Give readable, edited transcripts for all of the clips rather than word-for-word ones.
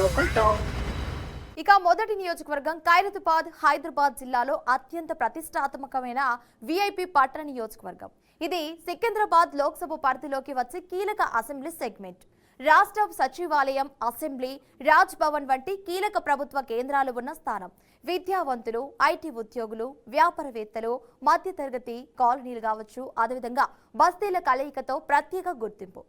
Local talk. ఇక మొదటి నియోజకవర్గం ఖైరతాబాద్ హైదరాబాద్ జిల్లాలో అత్యంత ప్రతిష్టాత్మకమైన విఐపి పట్టణ నియోజకవర్గం. ఇది సికింద్రాబాద్ లోక్సభ పరిధిలోకి వచ్చే కీలక అసెంబ్లీ సెగ్మెంట్. రాష్ట్ర సచివాలయం, అసెంబ్లీ, రాజ్ భవన్ వంటి కీలక ప్రభుత్వ కేంద్రాలు ఉన్న స్థానం. విద్యావంతులు, ఐటీ ఉద్యోగులు, వ్యాపారవేత్తలు, మధ్యతరగతి కాలనీలు కావచ్చు, అదేవిధంగా బస్తీల కలయికతో ప్రత్యేక గుర్తింపు.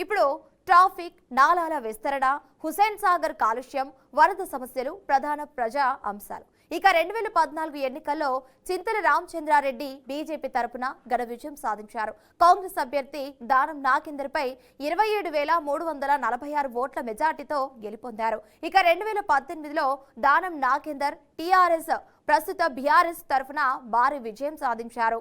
ఇప్పుడు ట్రాఫిక్, నాలాల విస్తరణ, హుసేన్ సాగర్ కాలుష్యం, వరద సమస్యలు ప్రధాన ప్రజా అంశాలు. ఇక 2014 ఎన్నికల్లో చింతల రామచంద్రారెడ్డి బీజేపీ తరపున ఘన విజయం సాధించారు. కాంగ్రెస్ అభ్యర్థి దానం నాగేందర్పై 27,346 ఓట్ల మెజార్టీతో గెలుపొందారు. ఇక 2018లో దానం నాగేందర్ టీఆర్ఎస్, ప్రస్తుత బీఆర్ఎస్ తరపున భారీ విజయం సాధించారు.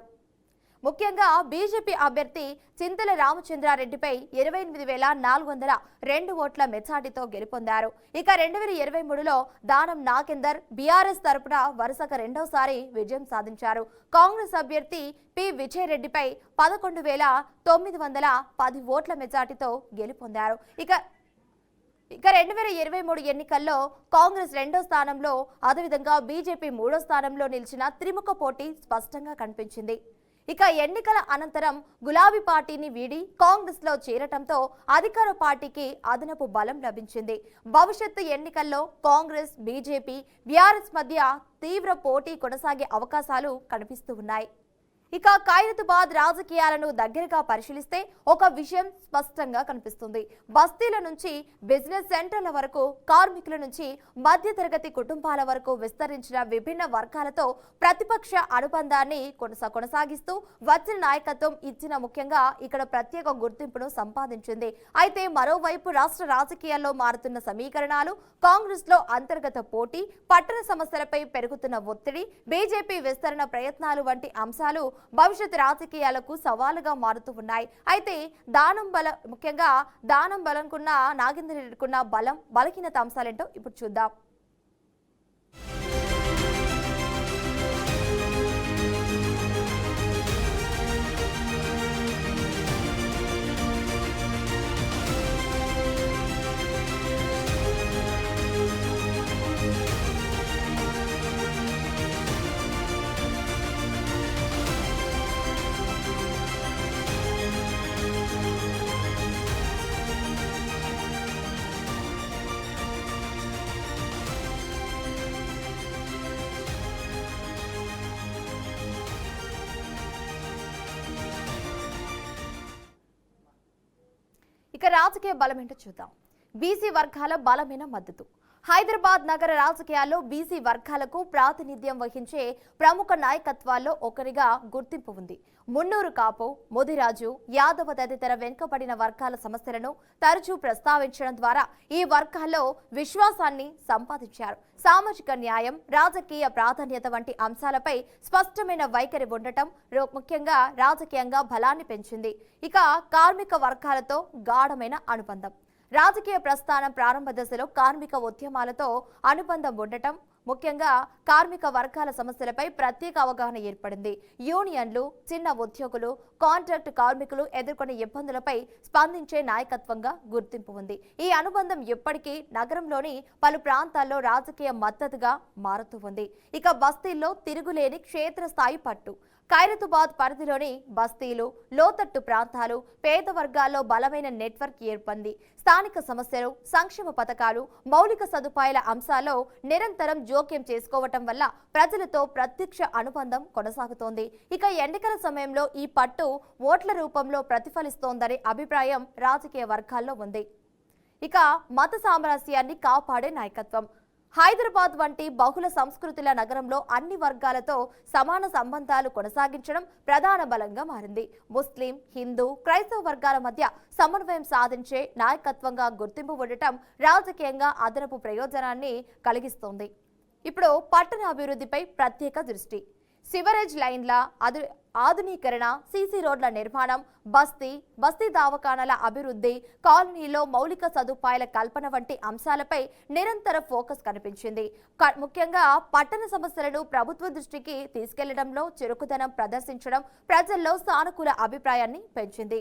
ముఖ్యంగా బీజేపీ అభ్యర్థి చింతల రామచంద్రారెడ్డిపై 28,402 ఓట్ల మెజార్టీతో గెలుపొందారు. ఇక 2023లో దానం నాగేందర్ బీఆర్ఎస్ తరపున వరుసగా రెండోసారి విజయం సాధించారు. కాంగ్రెస్ అభ్యర్థి పి విజయరెడ్డిపై 11,910 ఓట్ల మెజార్టీతో గెలుపొందారు. ఇక 2023 ఎన్నికల్లో కాంగ్రెస్ రెండో స్థానంలో, అదేవిధంగా బీజేపీ మూడో స్థానంలో నిలిచిన త్రిముఖ పోటీ స్పష్టంగా కనిపించింది. ఇక ఎన్నికల అనంతరం గులాబీ పార్టీని వీడి కాంగ్రెస్ లో చేరటంతో అధికార పార్టీకి అదనపు బలం లభించింది. భవిష్యత్తు ఎన్నికల్లో కాంగ్రెస్, బీజేపీ, బీఆర్ఎస్ మధ్య తీవ్ర పోటీ కొనసాగే అవకాశాలు కనిపిస్తూ ఉన్నాయి. ఇక ఖైరతాబాద్ రాజకీయాలను దగ్గరగా పరిశీలిస్తే ఒక విషయం స్పష్టంగా కనిపిస్తుంది. బస్తీల నుంచి బిజినెస్ సెంటర్ల వరకు, కార్మికుల నుంచి మధ్యతరగతి కుటుంబాల వరకు విస్తరించిన విభిన్న వర్గాలతో ప్రతిపక్ష అనుబంధాన్ని కొనసాగిస్తూ వచ్చిన నాయకత్వం ఇచ్చిన ముఖ్యంగా ఇక్కడ ప్రత్యేక గుర్తింపును సంపాదించింది. అయితే మరోవైపు రాష్ట్ర రాజకీయాల్లో మారుతున్న సమీకరణాలు, కాంగ్రెస్ లో అంతర్గత పోటీ, పట్టణ సమస్యలపై పెరుగుతున్న ఒత్తిడి, బీజేపీ విస్తరణ ప్రయత్నాలు వంటి అంశాలు భవిష్యత్ రాజకీయాలకు సవాలుగా మారుతూ ఉన్నాయి. అయితే ముఖ్యంగా దానం బలంకున్న నాగేందర్ రెడ్డికున్న బలహీనత అంశాలేంటో ఇప్పుడు చూద్దాం. ఇక రాజకీయ బలం ఏంటో చూద్దాం. బీసీ వర్గాల బలమైన మద్దతు. హైదరాబాద్ నగర రాజకీయాల్లో బీసీ వర్గాలకు ప్రాతినిధ్యం వహించే ప్రముఖ నాయకత్వాల్లో ఒకరిగా గుర్తింపు ఉంది. మున్నూరు కాపు, ముదిరాజు, యాదవ తదితర వెనుకబడిన వర్గాల సమస్యలను తరచూ ప్రస్తావించడం ద్వారా ఈ వర్గాల్లో విశ్వాసాన్ని సంపాదించారు. సామాజిక న్యాయం, రాజకీయ ప్రాధాన్యత వంటి అంశాలపై స్పష్టమైన వైఖరి ఉండటం ముఖ్యంగా రాజకీయంగా బలాన్ని పెంచింది. ఇక కార్మిక వర్గాలతో గాఢమైన అనుబంధం. రాజకీయ ప్రస్థానం ప్రారంభ దశలో కార్మిక ఉద్యమాలతో అనుబంధం ఉండటం, ముఖ్యంగా కార్మిక వర్గాల సమస్యలపై ప్రత్యేక అవగాహన ఏర్పడింది. యూనియన్లు, చిన్న ఉద్యోగులు, కాంట్రాక్ట్ కార్మికులు ఎదుర్కొనే ఇబ్బందులపై స్పందించే నాయకత్వంగా గుర్తింపు ఉంది. ఈ అనుబంధం ఎప్పటికీ నగరంలోని పలు ప్రాంతాల్లో రాజకీయ మద్దతుగా మారుతూ ఉంది. ఇక బస్తీల్లో తిరుగులేని క్షేత్రస్థాయి పట్టు. ఖైరతాబాద్ పరిధిలోని బస్తీలు, లోతట్టు ప్రాంతాలు, పేద వర్గాల్లో బలమైన నెట్వర్క్ ఏర్పడింది. స్థానిక సమస్యలు, సంక్షేమ పథకాలు, మౌలిక సదుపాయాల అంశాల్లో నిరంతరం జోక్యం చేసుకోవటం వల్ల ప్రజలతో ప్రత్యక్ష అనుబంధం కొనసాగుతోంది. ఇక ఎన్నికల సమయంలో ఈ పట్టు ఓట్ల రూపంలో ప్రతిఫలిస్తోందనే అభిప్రాయం రాజకీయ వర్గాల్లో ఉంది. ఇక మత సామరస్యాన్ని కాపాడే నాయకత్వం. హైదరాబాద్ వంటి బహుళ సంస్కృతుల నగరంలో అన్ని వర్గాలతో సమాన సంబంధాలు కొనసాగించడం ప్రధాన బలంగా మారింది. ముస్లిం, హిందూ, క్రైస్తవ వర్గాల మధ్య సమన్వయం సాధించే నాయకత్వంగా గుర్తింపు ఉండటం రాజకీయంగా అదనపు ప్రయోజనాన్ని కలిగిస్తోంది. ఇప్పుడు పట్టణ అభివృద్ధిపై ప్రత్యేక దృష్టి. సివరేజ్ లైన్ల ఆధునీకరణ, సీసీ రోడ్ల నిర్మాణం, బస్తీ దవాఖానాల అభివృద్ధి, కాలనీలో మౌలిక సదుపాయాల కల్పన వంటి అంశాలపై నిరంతర ఫోకస్ కనిపించింది. ముఖ్యంగా పట్టణ సమస్యలను ప్రభుత్వ దృష్టికి తీసుకెళ్లడంలో చురుకుదనం ప్రదర్శించడం ప్రజల్లో సానుకూల అభిప్రాయాన్ని పెంచింది.